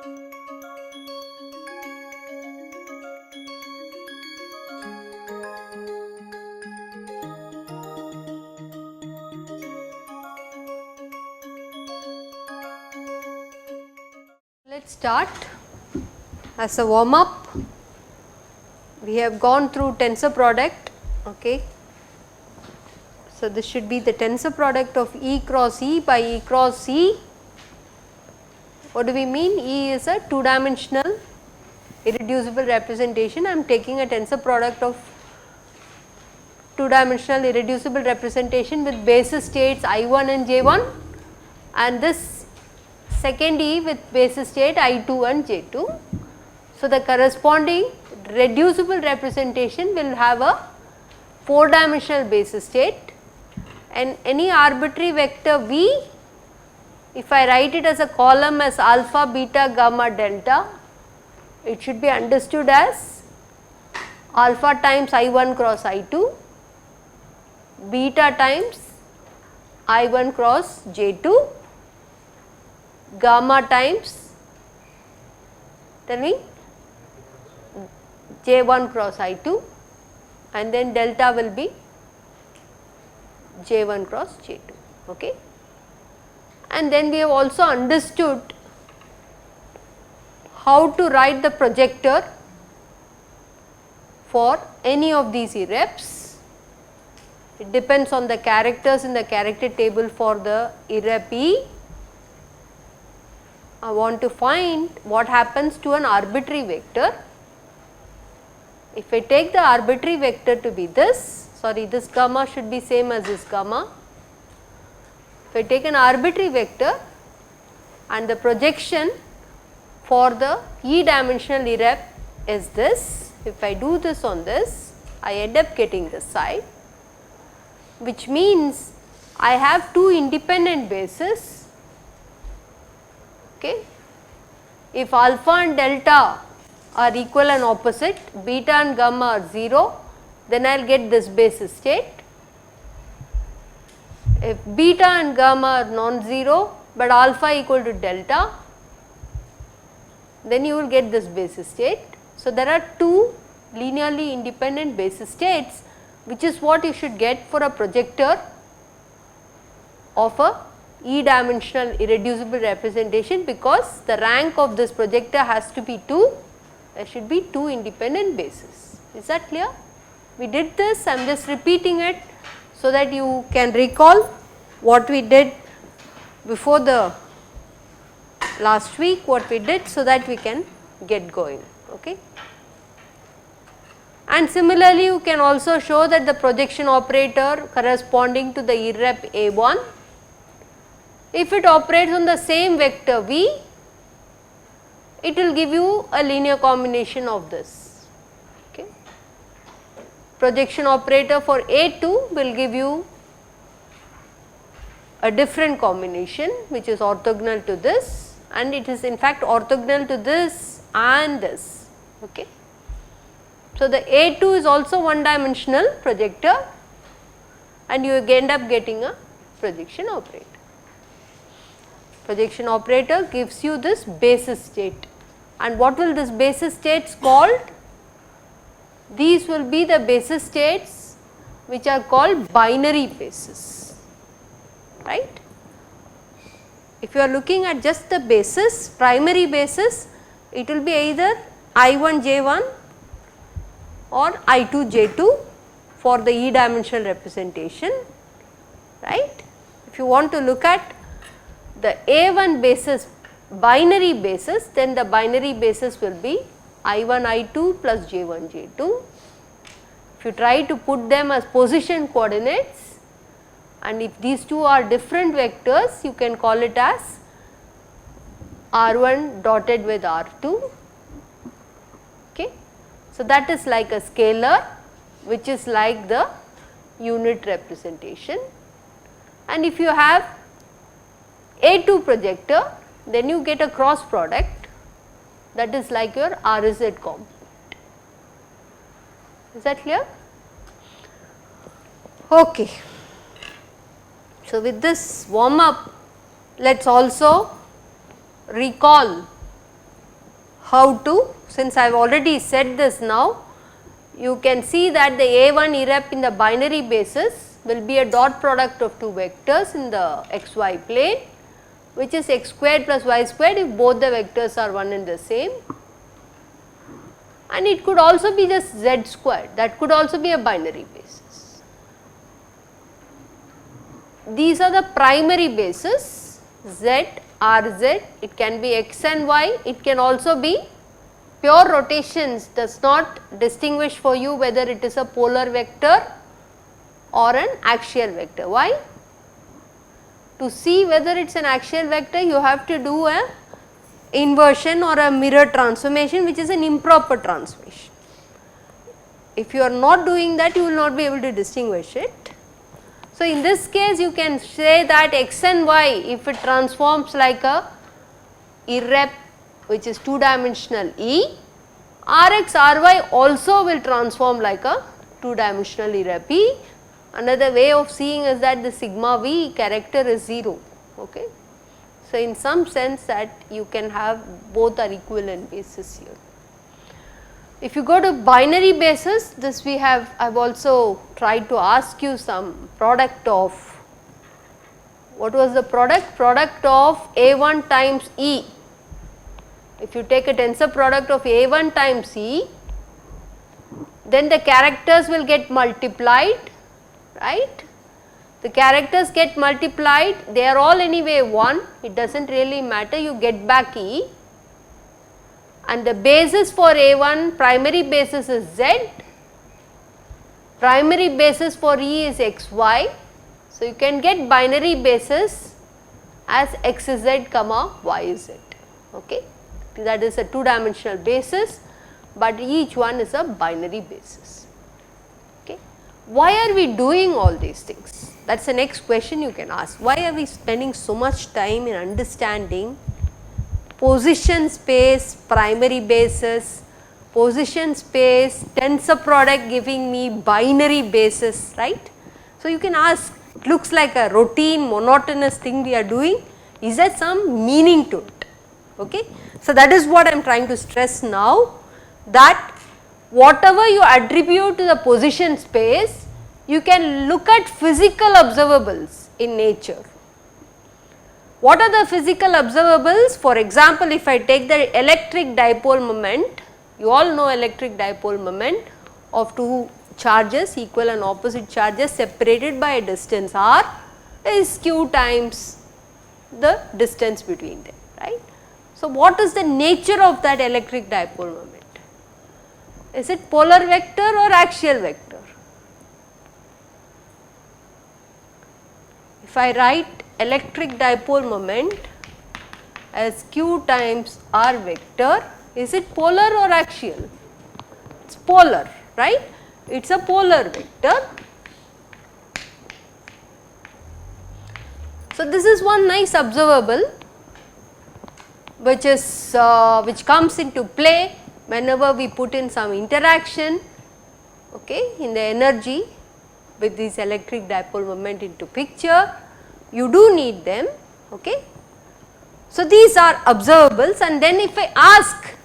Let us start. As a warm up, we have gone through tensor product. Okay. So, this should be the tensor product of E cross E by E cross E. What do we mean? E is a 2-dimensional irreducible representation. I am taking a tensor product of 2-dimensional irreducible representation with basis states I1 and J1, and this second E with basis state I2 and J2. So, the corresponding reducible representation will have a 4-dimensional basis state, and any arbitrary vector V, if I write it as a column as alpha, beta, gamma, delta, it should be understood as alpha times I1 cross I2, beta times I1 cross J2, gamma times, tell me, J1 cross I2, and then delta will be J1 cross J2. Okay. And then we have also understood how to write the projector for any of these irreps. It depends on the characters in the character table for the irrep E. I want to find what happens to an arbitrary vector. If I take the arbitrary vector to be this, sorry, this gamma should be same as this gamma. If I take an arbitrary vector and the projection for the E dimensional irrep is this, if I do this on this, I end up getting this side, which means I have two independent bases. Okay. If alpha and delta are equal and opposite, beta and gamma are 0, then I will get this basis state. If beta and gamma are non-zero, but alpha equal to delta, then you will get this basis state. So, there are two linearly independent basis states, which is what you should get for a projector of a E dimensional irreducible representation, because the rank of this projector has to be 2. There should be two independent bases. Is that clear? We did this, I am just repeating it so that you can recall what we did before the last week, what we did, so that we can get going. Okay. And similarly, you can also show that the projection operator corresponding to the irrep A1, if it operates on the same vector V, it will give you a linear combination of this. Okay. Projection operator for A2 will give you a different combination which is orthogonal to this, and it is in fact orthogonal to this and this. Okay. So, the A2 is also one dimensional projector, and you end up getting a projection operator. Projection operator gives you this basis state, and what will this basis states called? These will be the basis states which are called binary basis, right. If you are looking at just the basis, primary basis, it will be either I1 J1 or I2 J2 for the E dimensional representation, right. If you want to look at the A1 basis, binary basis, then the binary basis will be I1 I2 plus J1 J2. If you try to put them as position coordinates, and if these two are different vectors, you can call it as R1 dotted with R2. Okay. So, that is like a scalar which is like the unit representation, and if you have A2 projector, then you get a cross product that is like your RZ component. Is that clear? Okay. So, with this warm up, let us also recall how to, since I have already said this now, you can see that the A1 irrep in the binary basis will be a dot product of two vectors in the xy plane, which is x squared plus y squared if both the vectors are one and the same, and it could also be just z squared, that could also be a binary basis. These are the primary bases z, rz, it can be x and y, it can also be pure rotations, does not distinguish for you whether it is a polar vector or an axial vector. Why? To see whether it is an axial vector, you have to do a inversion or a mirror transformation, which is an improper transformation. If you are not doing that, you will not be able to distinguish it. So, in this case you can say that x and y, if it transforms like a irrep which is 2-dimensional E, Rx, Ry also will transform like a 2-dimensional irrep E. Another way of seeing is that the sigma V character is 0. Okay. So, in some sense that you can have both are equivalent basis here. If you go to binary basis, this we have, I have also tried to ask you some product of, what was the product? Product of A1 times E. If you take a tensor product of A1 times E, then the characters will get multiplied, right. The characters get multiplied, they are all anyway 1, it does not really matter, you get back E, and the basis for A1, primary basis is Z, primary basis for E is xy. So, you can get binary basis as xz comma yz, okay. That is a 2-dimensional basis, but each one is a binary basis. Okay. Why are we doing all these things? That is the next question you can ask. Why are we spending so much time in understanding position space, primary basis, position space, tensor product giving me binary basis, right. So, you can ask, it looks like a routine monotonous thing we are doing, is there some meaning to it? Okay. So, that is what I am trying to stress now, that whatever you attribute to the position space, you can look at physical observables in nature. What are the physical observables? For example, if I take the electric dipole moment, you all know electric dipole moment of two charges, equal and opposite charges separated by a distance r is q times the distance between them, right. So, what is the nature of that electric dipole moment? Is it polar vector or axial vector? If I write electric dipole moment as q times r vector, is it polar or axial? It is polar, right. It is a polar vector. So, this is one nice observable which is which comes into play whenever we put in some interaction, okay, in the energy with this electric dipole moment into picture. You do need them, okay. So, these are observables, and then if I ask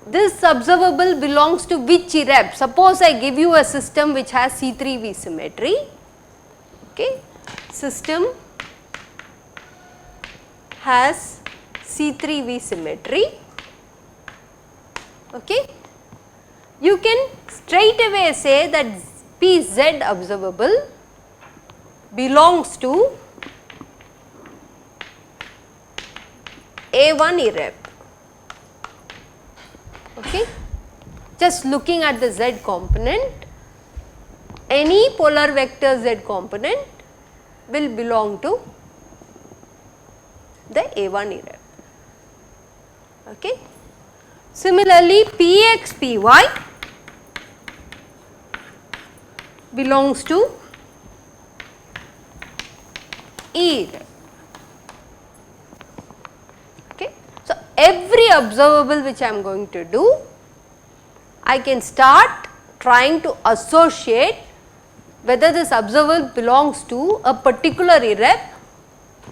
this observable belongs to which irrep, suppose I give you a system which has C3V symmetry, okay, system has C3V symmetry, okay. You can straight away say that Pz observable belongs to A1 irrep, okay. Just looking at the z component, any polar vector z component will belong to the A1 irrep, okay. Similarly, Px Py belongs to E irrep, okay. So, every observable which I am going to do, I can start trying to associate whether this observable belongs to a particular irrep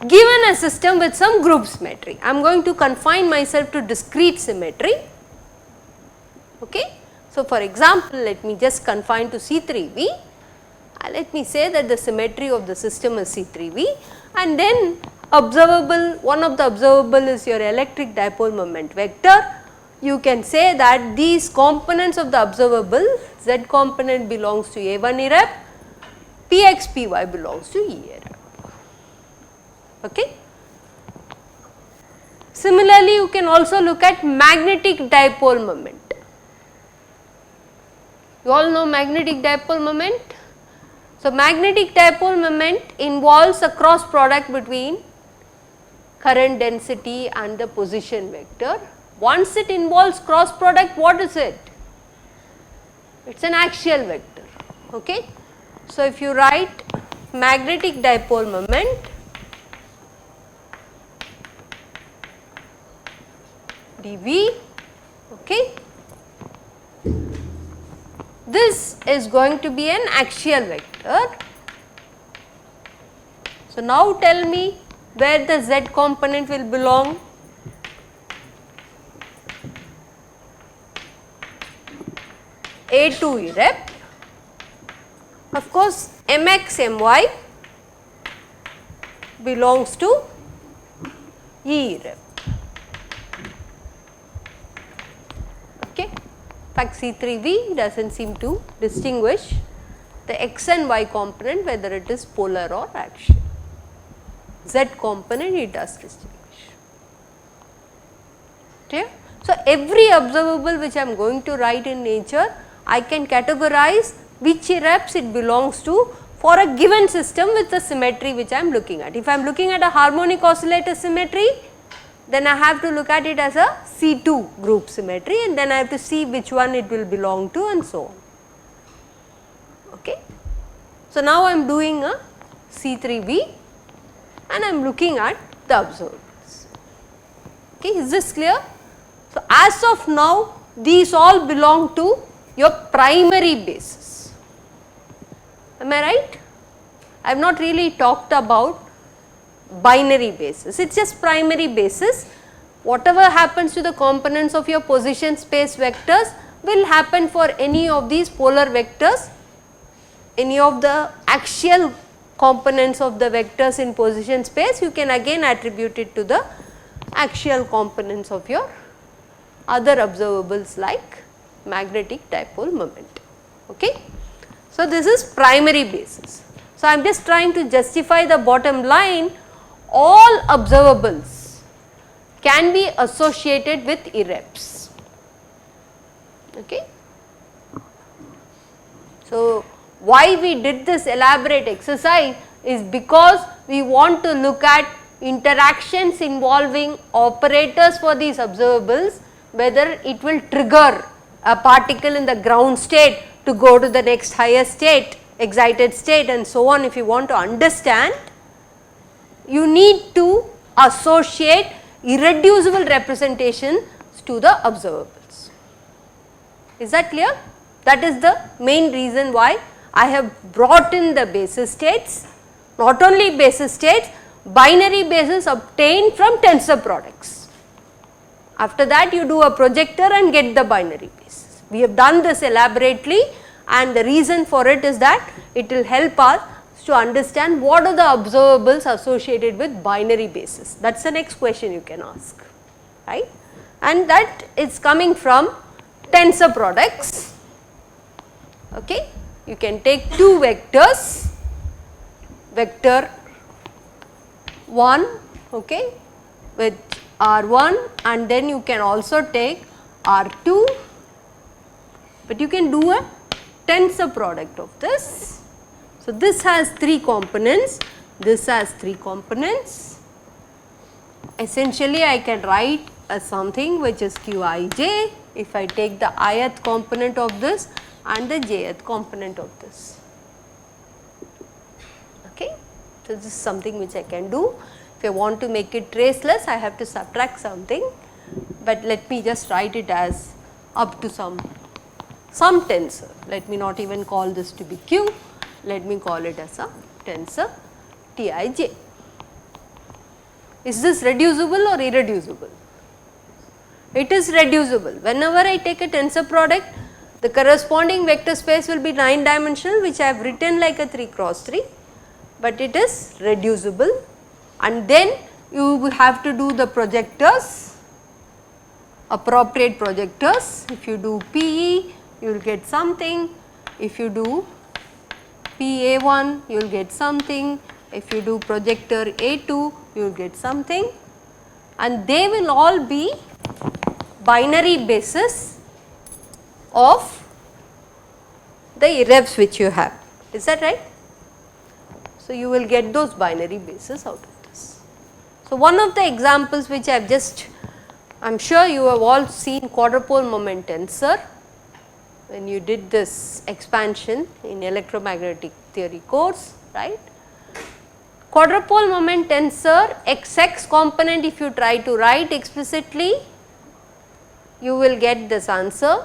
given a system with some group symmetry. I am going to confine myself to discrete symmetry. Okay. So, for example, let me just confine to C3V, let me say that the symmetry of the system is C3V, and then observable, one of the observable is your electric dipole moment vector. You can say that these components of the observable, Z component belongs to A1 irrep, Px Py belongs to E irrep. Okay. Similarly, you can also look at magnetic dipole moment. You all know magnetic dipole moment. So, magnetic dipole moment involves a cross product between current density and the position vector. Once it involves cross product, what is it? It is an axial vector. Okay. So, if you write magnetic dipole moment dV, okay, this is going to be an axial vector. So, now tell me where the Z component will belong. A2 irrep, of course Mx My belongs to E irrep. Okay. In fact, C3V does not seem to distinguish the X and Y component whether it is polar or axial. Z component it does distinguish. Clear? So, every observable which I am going to write in nature, I can categorize which irreps it belongs to for a given system with the symmetry which I am looking at. If I am looking at a harmonic oscillator symmetry, then I have to look at it as a C2 group symmetry, and then I have to see which one it will belong to and so on. Okay. So, now I am doing a C3V and I am looking at the observables. Okay, is this clear? So, as of now these all belong to your primary basis. Am I right? I have not really talked about binary basis, it is just primary basis. Whatever happens to the components of your position space vectors will happen for any of these polar vectors, any of the axial components of the vectors in position space, you can again attribute it to the axial components of your other observables like magnetic dipole moment. Okay. So, this is primary basis. So, I am just trying to justify the bottom line, all observables can be associated with irreps. Okay. So, why we did this elaborate exercise is because we want to look at interactions involving operators for these observables, whether it will trigger a particle in the ground state to go to the next higher state, excited state and so on. If you want to understand, you need to associate irreducible representations to the observables. Is that clear? That is the main reason why I have brought in the basis states, not only basis states, binary basis obtained from tensor products. After that you do a projector and get the binary basis. We have done this elaborately, and the reason for it is that it will help us to understand what are the observables associated with binary basis. That is the next question you can ask, right, and that is coming from tensor products. Okay. You can take two vectors, vector 1, okay, with R1, and then you can also take R2, but you can do a tensor product of this. So, this has 3 components, this has 3 components. Essentially I can write as something which is Qij if I take the ith component of this and the jth component of this. Okay. So, this is something which I can do. If I want to make it traceless, I have to subtract something, but let me just write it as up to some tensor. Let me not even call this to be Q, let me call it as a tensor Tij. Is this reducible or irreducible? It is reducible. Whenever I take a tensor product, the corresponding vector space will be 9 dimensional, which I have written like a 3 cross 3, but it is reducible. And then you have to do the projectors, appropriate projectors. If you do PE, you will get something. If you do PA1, you will get something. If you do projector A2, you will get something, and they will all be binary basis of the irrevs which you have. Is that right? So, you will get those binary bases out of this. So, one of the examples which I have just, I am sure you have all seen quadrupole moment tensor when you did this expansion in electromagnetic theory course, right. Quadrupole moment tensor XX component, if you try to write explicitly, you will get this answer.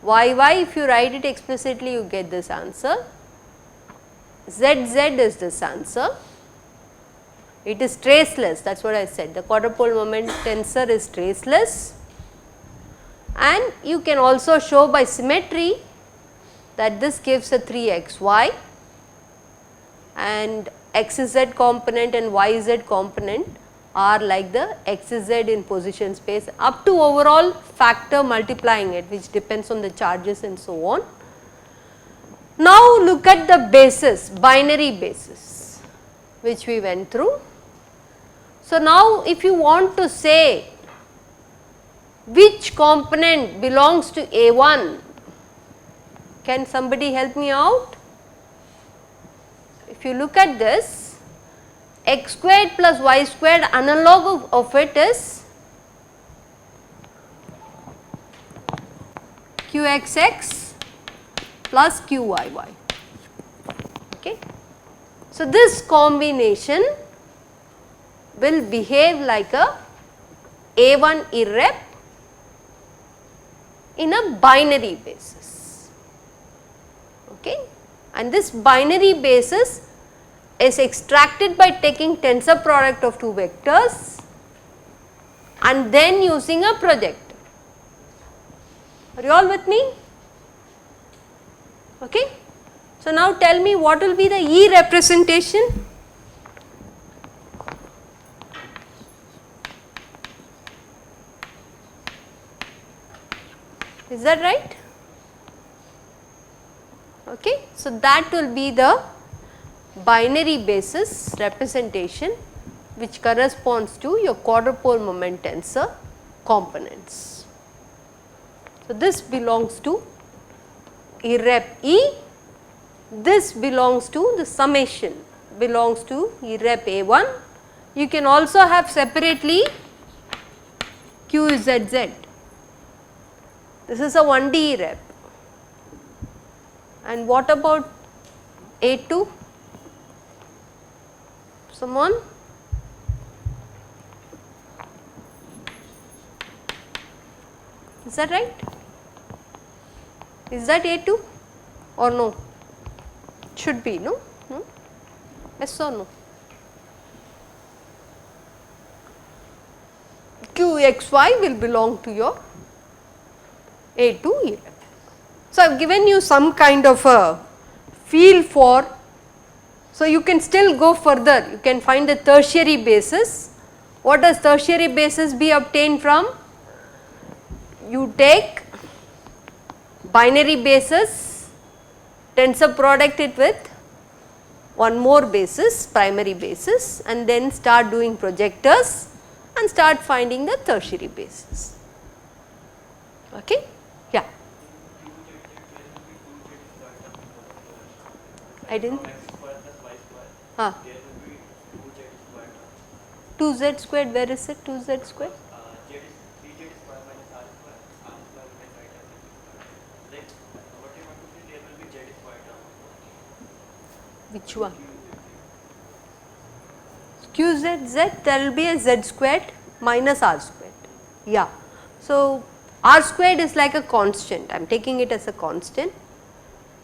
YY, if you write it explicitly, you get this answer. ZZ is this answer. It is traceless, that is what I said. The quadrupole moment tensor is traceless, and you can also show by symmetry that this gives a 3xy, and xz component and yz component are like the xz in position space up to overall factor multiplying it, which depends on the charges and so on. Now look at the basis, binary basis, which we went through. So now if you want to say which component belongs to A1, can somebody help me out? If you look at this, x squared plus y squared, analog of it is qxx plus qyy. Okay. So, this combination will behave like a A1 irrep in a binary basis. Okay. And this binary basis is extracted by taking tensor product of two vectors and then using a projector. Are you all with me? Okay. So, now tell me what will be the E representation? Is that right? Okay. So, that will be the binary basis representation which corresponds to your quadrupole moment tensor components. So, this belongs to irrep E, this belongs to the summation belongs to irrep A1. You can also have separately QZZ. This is a 1D irrep. And what about A2? Someone? Is that right? Is that A2 or no? Should be, no? No? Yes or no? QXY will belong to your A2 irrep. So, I have given you some kind of a feel for, so you can still go further, you can find the tertiary basis. What does tertiary basis be obtained from? You take binary basis, tensor product it with one more basis, primary basis, and then start doing projectors and start finding the tertiary basis. Okay? Yeah. I didn't. 2z squared, where is it? 2z squared? Which one? QZZ, there will be a z squared minus r squared. Yeah. So, r squared is like a constant, I am taking it as a constant.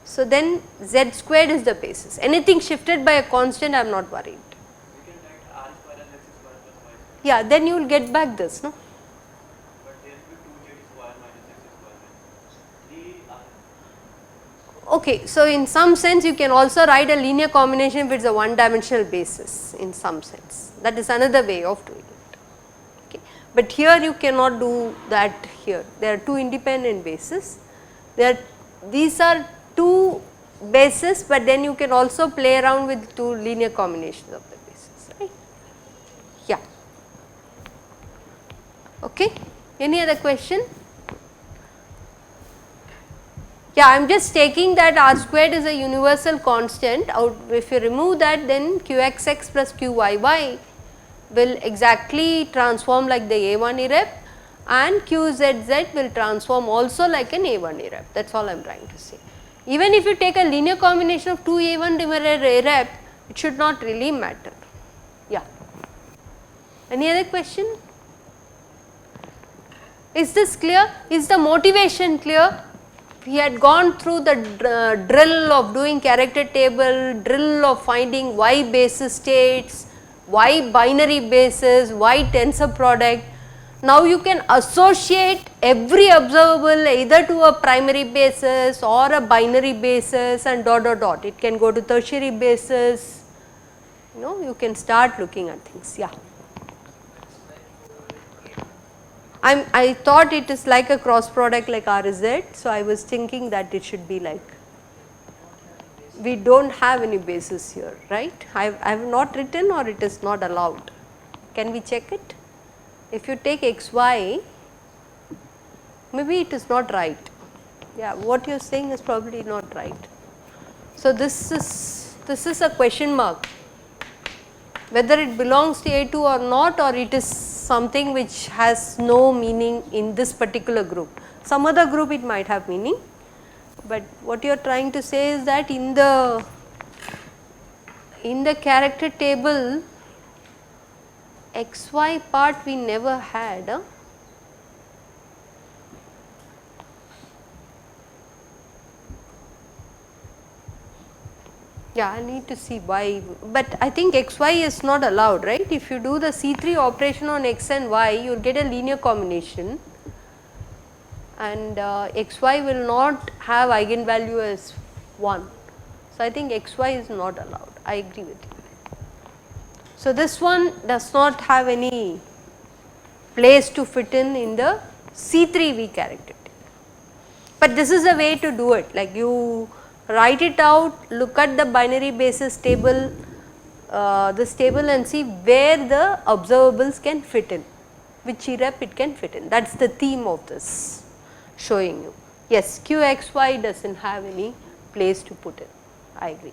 So, then z squared is the basis. Anything shifted by a constant, I am not worried. Yeah, then you will get back this, no? But there will be 2z square minus x square minus 3 Okay, so in some sense you can also write a linear combination if it is a one dimensional basis in some sense, that is another way of doing it. Okay. But here you cannot do that here, there are two independent bases, these are two bases, but then you can also play around with two linear combinations of the bases, right. Yeah. Okay. Any other question? Yeah, I am just taking that r squared is a universal constant out, if you remove that then qxx plus qyy will exactly transform like the A1 irrep and qzz will transform also like an A1 irrep, that is all I am trying to say. Even if you take a linear combination of two A1 irrep, it should not really matter. Yeah. Any other question? Is this clear? Is the motivation clear? We had gone through the drill of doing character table, drill of finding y basis states, y binary basis, y tensor product. Now you can associate every observable either to a primary basis or a binary basis and dot dot dot. It can go to tertiary basis, you can start looking at things. Yeah. I thought it is like a cross product like R Z, so I was thinking that it should be like, we do not have any basis here, right. I have not written or it is not allowed. Can we check it? If you take xy, maybe it is not right. Yeah, what you are saying is probably not right. So this is a question mark, whether it belongs to A2 or not, or it is something which has no meaning in this particular group. Some other group it might have meaning, but what you are trying to say is that in the character table xy part we never had. Yeah, I need to see why, but I think xy is not allowed, right. If you do the C3 operation on x and y, you will get a linear combination and xy will not have eigenvalue as 1. So, I think xy is not allowed, I agree with you. So, this one does not have any place to fit in the C3V character table, but this is a way to do it, like you write it out, look at the binary basis table, this table and see where the observables can fit in, which irrep it can fit in, that is the theme of this showing you. Yes, qxy does not have any place to put in, I agree.